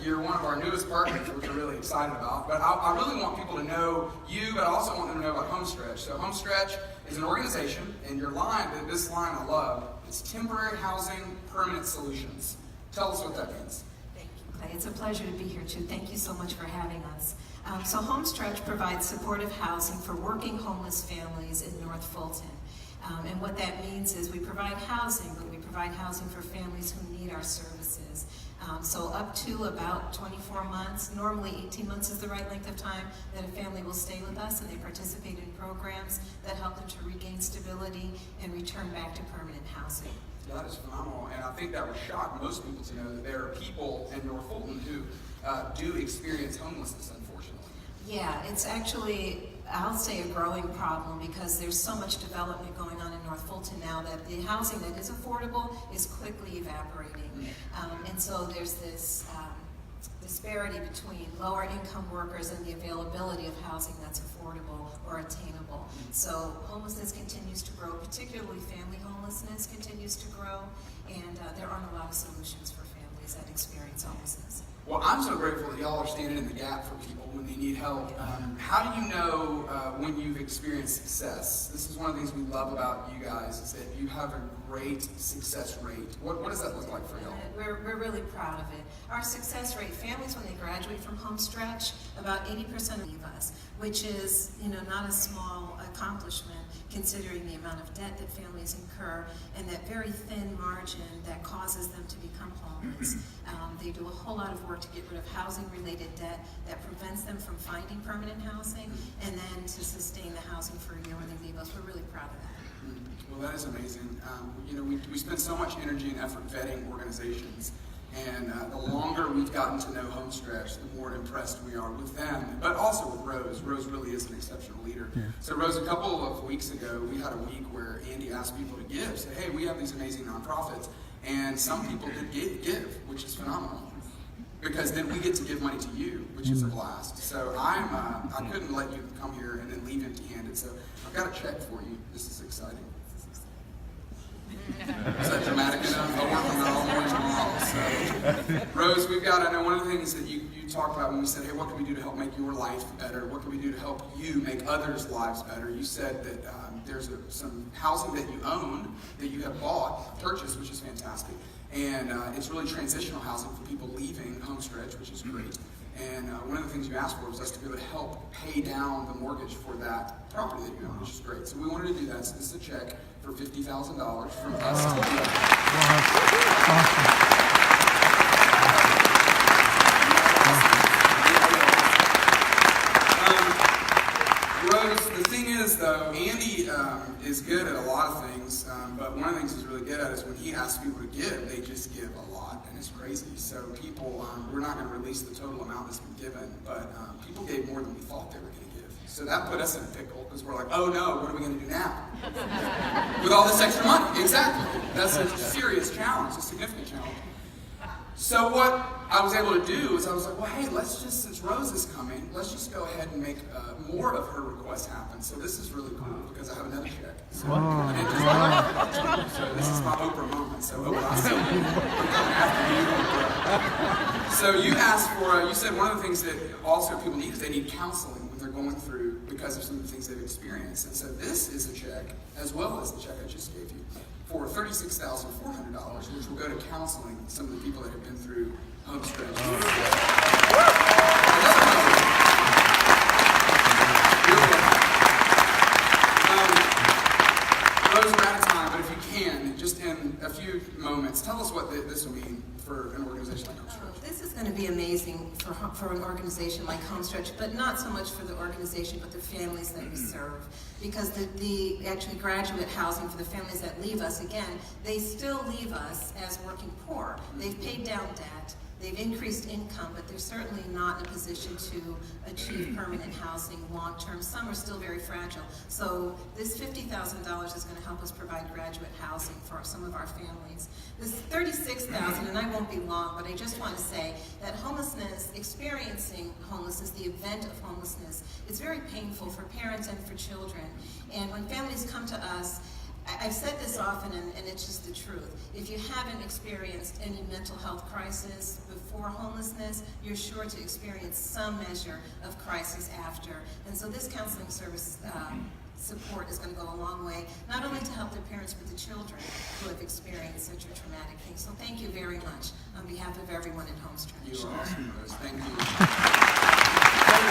You're one of our newest partners, which we're really excited about. But I really want people to know you, but I also want them to know about HomeStretch. So HomeStretch is an organization, and your line, this line I love, it's Temporary Housing Permanent Solutions. Tell us what that means. Thank you, Clay. It's a pleasure to be here, too. Thank you so much for having us. So HomeStretch provides supportive housing for working homeless families in North Fulton. And what that means is we provide housing, but we provide housing for families who need our services. So up to about 24 months, normally 18 months is the right length of time that a family will stay with us, and they participate in programs that help them to regain stability and return back to permanent housing. That is phenomenal, and I think that would shock most people to know that there are people in North Fulton who do experience homelessness, unfortunately. Yeah, it's actually, I'll say, a growing problem because there's so much development going on in North Fulton now that the housing that is affordable is quickly evaporating. And so there's this disparity between lower income workers and the availability of housing that's affordable or attainable. So homelessness continues to grow, particularly family homelessness continues to grow, and there aren't a lot of solutions for families that experience homelessness. Well, I'm so grateful that y'all are standing in the gap for people when they need help. How do you know when you've experienced success? This is one of the things we love about you guys, is that you have a great success rate. What does that look like for y'all? We're really proud of it. Our success rate, families when they graduate from HomeStretch, about 80% leave us, which is, not a small accomplishment considering the amount of debt that families incur and that very thin margin that causes them to become homeless. They do a whole lot of work to get rid of housing-related debt that prevents them from finding permanent housing, and then to sustain the housing for a year when they leave us. We're really proud of that. Well, that is amazing. We spend so much energy and effort vetting organizations, and the longer we've gotten to know HomeStretch, the more impressed we are with them, but also with Rose. Rose really is an exceptional leader. Yeah. So Rose, a couple of weeks ago, we had a week where Andy asked people to give, say, hey, we have these amazing nonprofits, and some people did give, which is phenomenal, because then we get to give money to you, which is a blast. So I couldn't let you come here and then leave empty-handed, so I've got a check for you. This is exciting. Is that dramatic enough? I'll work on that all morning tomorrow. So, Rose, I know one of the things that you talked about when we said, hey, what can we do to help make your life better? What can we do to help you make others' lives better? You said that there's some housing that you own, that you have purchased, which is fantastic. And it's really transitional housing for people leaving HomeStretch, which is great. And one of the things you asked for was us to be able to help pay down the mortgage for that property that you own, which is great. So we wanted to do that. So this is a check for $50,000 from us to you. Rose, the thing is, though, Andy is good at a lot of things, but one of the things he's really good at is when he asks people to give, they just give a lot, and it's crazy. So people, we're not going to release the total amount that's been given, but people gave more than we thought they were going to give. So that put us in a pickle, because we're like, oh no, what are we going to do now? With all this extra money. Exactly. That's a serious challenge, a significant challenge. So what I was able to do is I was like, well, hey, since Rose is coming, let's just go ahead and make more of her requests happen. So this is really cool because I have another check. So, so this is my Oprah moment. So Oprah, I'm coming after you. So you asked for, you said one of the things that also people need is they need counseling when they're going through because of some of the things they've experienced. And so this is a check, as well as the check I just gave you, for $36,400, which will go to counseling some of the people that have been through HomeStretch. Rose, we're out of time, but if you can, just in a few moments, tell us what this will mean for an organization like HomeStretch. This is going to be amazing for an organization like HomeStretch, but not so much for the organization, but the families that we serve. Because the actually graduate housing for the families that leave us, again, they still leave us as working poor. They've paid down debt. They've increased income, but they're certainly not in a position to achieve permanent housing long term. Some are still very fragile. So this $50,000 is going to help us provide graduate housing for some of our families. This $36,000, and I won't be long, but I just want to say that homelessness, experiencing homelessness, the event of homelessness, is very painful for parents and for children. And when families come to us, I've said this often, and it's just the truth. If you haven't experienced any mental health crisis before homelessness, you're sure to experience some measure of crisis after. And so this counseling service support is going to go a long way, not only to help the parents, but the children who have experienced such a traumatic thing. So thank you very much on behalf of everyone at HomeStretch. You are awesome, Rose. Thank you.